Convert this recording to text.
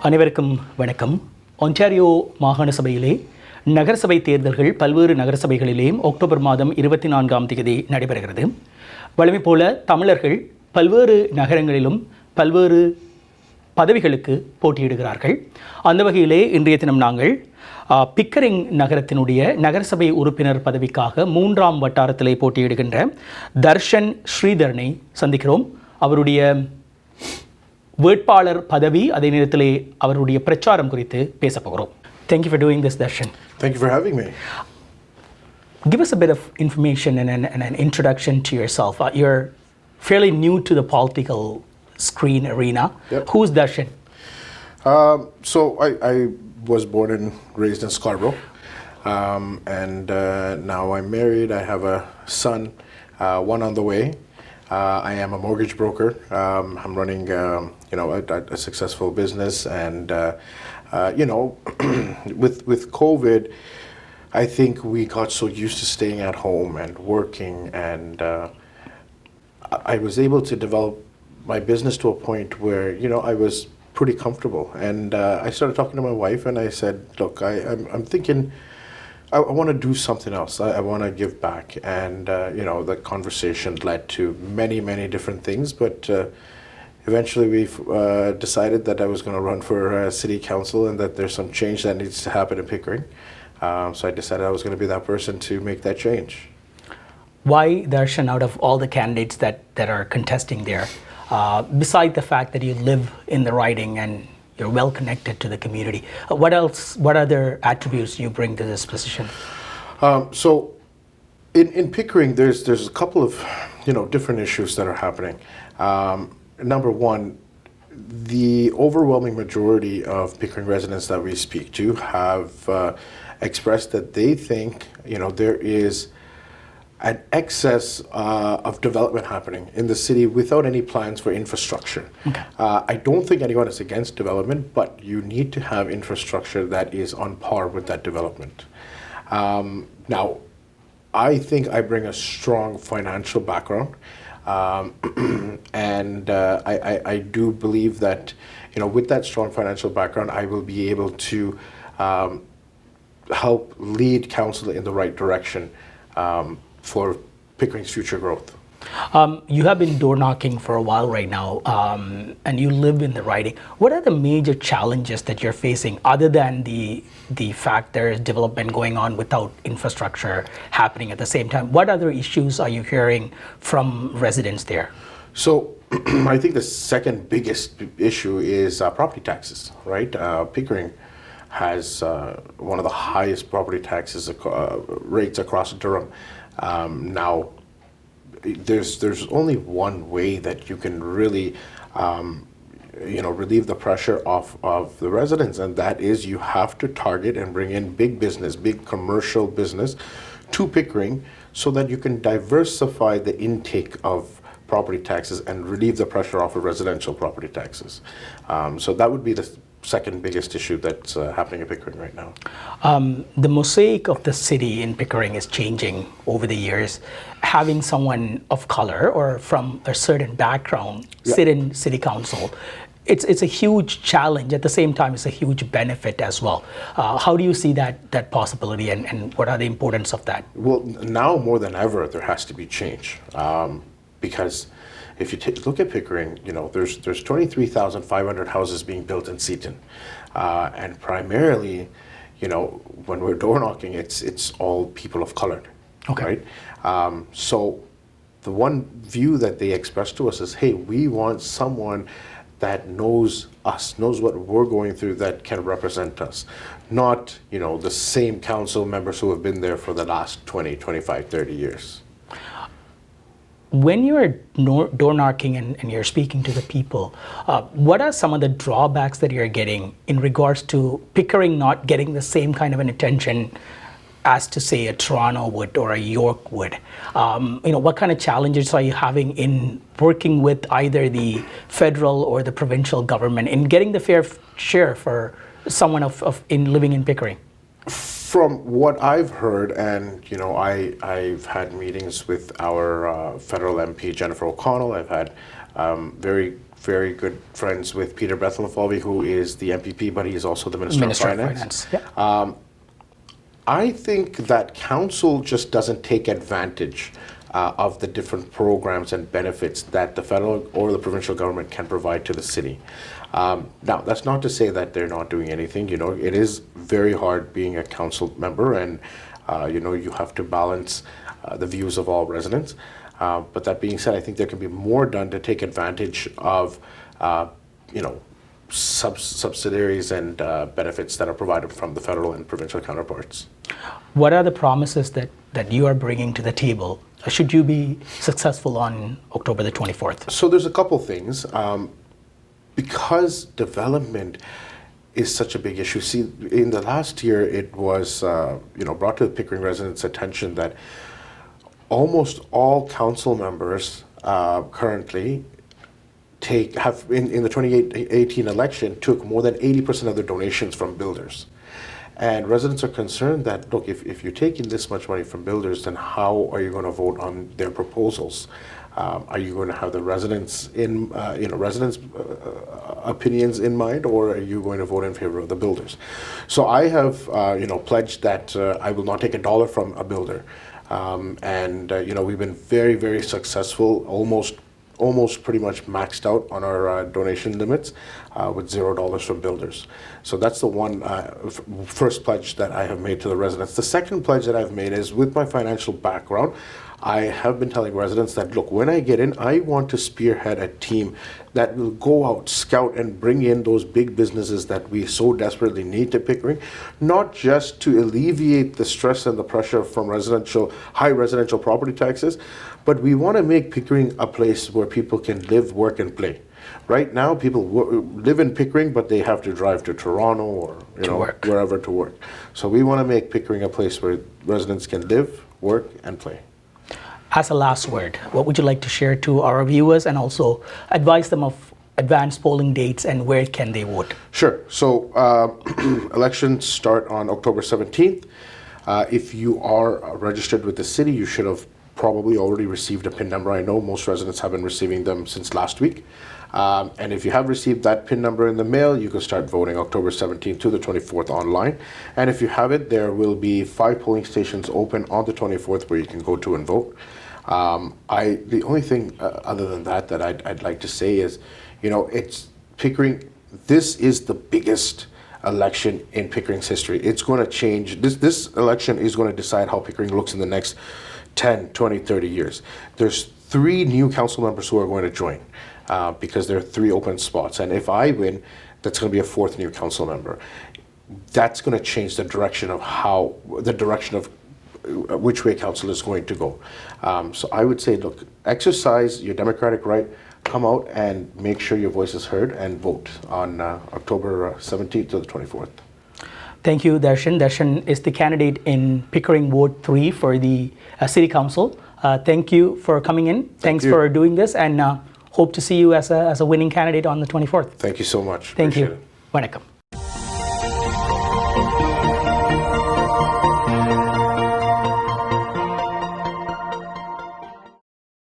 அனைவருக்கும் வணக்கம். ஒன்டாரியோ மாகாண சபையிலே நகரசபை தேர்தல்கள் பல்வேறு நகரசபைகளிலேயும் அக்டோபர் மாதம் 24ஆம் தேதி நடைபெறுகிறது. வழமை போல தமிழர்கள் பல்வேறு நகரங்களிலும் பல்வேறு பதவிகளுக்கு போட்டியிடுகிறார்கள். அந்த வகையிலே இன்றைய தினம் நாங்கள் பிக்கரிங் நகரத்தினுடைய நகரசபை உறுப்பினர் பதவிக்காக 3ஆம் வட்டாரத்திலே போட்டியிடுகின்ற தர்ஷன் ஸ்ரீதரனை சந்திக்கிறோம். அவருடைய வேட்பாளர் பதவி அதே நேரத்திலே அவருடைய பிரச்சாரம் குறித்து பேச போகிறோம். Thank you for doing this, Darshan. Thank you for having me. Give us a bit of information and an introduction to yourself. You're fairly new to the political screen arena. Yep. Who's Darshan? So I was born and raised in Scarborough, and now I'm married. I have a son, one on the way. I am a mortgage broker. I'm running, a successful business, and with COVID, I think we got so used to staying at home and working, and I was able to develop my business to a point where I was pretty comfortable. And I started talking to my wife, and I said, "Look, I'm thinking." I want to do something else. I want to give back. And, the conversation led to many, many different things. But eventually we decided that I was going to run for city council and that there's some change that needs to happen in Pickering. So I decided I was going to be that person to make that change. Why Darshan out of all the candidates that are contesting there? Besides the fact that you live in the riding and you're well connected to the community, what other attributes do you bring to this position? So in Pickering, there's a couple of different issues that are happening. Number one, the overwhelming majority of Pickering residents that we speak to have expressed that they think there is an excess of development happening in the city without any plans for infrastructure. Okay. I don't think anyone is against development, but you need to have infrastructure that is on par with that development. Now, I think I bring a strong financial background, and I do believe that with that strong financial background, I will be able to help lead council in the right direction for Pickering's future growth. You have been door knocking for a while right now, and you live in the riding. What are the major challenges that you're facing other than the fact there is development going on without infrastructure happening at the same time? What other issues are you hearing from residents there? So I think the second biggest issue is property taxes, right? Pickering has one of the highest property taxes rates across Durham. Now, there's only one way that you can really, relieve the pressure of the residents, and that is you have to target and bring in big business, big commercial business to Pickering so that you can diversify the intake of property taxes and relieve the pressure off of residential property taxes. So that would be the second biggest issue that's happening in Pickering right now. The mosaic of the city in Pickering is changing over the years. Having someone of color or from a certain background sit in city council, it's a huge challenge. At the same time, it's a huge benefit as well. How do you see that possibility, and what are the importance of that? Well, now more than ever, there has to be change, because if you look at Pickering, there's 23,500 houses being built in Seaton, and primarily, when we're door knocking, it's all people of color, okay, right? So the one view that they express to us is, hey, we want someone that knows us, knows what we're going through, that can represent us, not the same council members who have been there for the last 20, 25, 30 years. When you're door knocking and you're speaking to the people, what are some of the drawbacks that you're getting in regards to Pickering not getting the same kind of an attention as to say a Toronto would or a York would? What kind of challenges are you having in working with either the federal or the provincial government in getting the fair share for someone in living in Pickering? From what I've heard, and I've had meetings with our federal MP Jennifer O'Connell. I've had very very good friends with Peter Bethlenfalvy, who is the MPP, but he is also the Minister of Finance. Yeah. I think that council just doesn't take advantage of the different programs and benefits that the federal or the provincial government can provide to the city. Now, that's not to say that they're not doing anything. You know, it is very hard being a council member, and you know, you have to balance the views of all residents. But that being said, I think there can be more done to take advantage of, you know, subsidiaries and benefits that are provided from the federal and provincial counterparts. What are the promises that you are bringing to the table should you be successful on October the 24th? So there's a couple things. Because development is such a big issue. See, in the last year, it was you know, brought to the Pickering residents' attention that almost all council members currently have in the 2018 election took more than 80% of their donations from builders. And residents are concerned that, look, if you're taking this much money from builders, then how are you going to vote on their proposals? Are you going to have the residents in, you know, residents' opinions in mind, or are you going to vote in favor of the builders? So I have, you know, pledged that I will not take a dollar from a builder, and you know, we've been very, very successful, almost pretty much maxed out on our donation limits with $0 from builders. So that's the one first pledge that I have made to the residents. The second pledge that I've made is, with my financial background, I have been telling residents that, look, when I get in, I want to spearhead a team that will go out, scout, and bring in those big businesses that we so desperately need to Pickering, not just to alleviate the stress and the pressure from high residential property taxes, but we want to make Pickering a place where people can live, work, and play. Right now, people live in Pickering, but they have to drive to Toronto or wherever to work. So we want to make Pickering a place where residents can live, work, and play. As a last word, what would you like to share to our viewers, and also advise them of advanced polling dates and where can they vote? Sure. So elections start on October 17th. If you are registered with the city, you should have probably already received a PIN number. I know most residents have been receiving them since last week. And if you have received that PIN number in the mail, you can start voting October 17th to the 24th online. And if you haven't, there will be 5 polling stations open on the 24th where you can go to and vote. The only thing other than that I'd like to say is, you know, it's Pickering. This is the biggest election in Pickering's history. It's going to change. This election is going to decide how Pickering looks in the next 10, 20, 30 years. There's 3 new council members who are going to join because there are 3 open spots. And if I win, that's going to be a 4th new council member. That's going to change the direction of which way council is going to go. So I would say, look, exercise your democratic right, come out and make sure your voice is heard and vote on October 17th to the 24th. Thank you, Darshan. Darshan is the candidate in Pickering Ward 3 for the City Council. Thank you for coming in. Thanks for doing this, and hope to see you as a winning candidate on the 24th. Thank you so much. Thank Appreciate you. it. Vanakkam.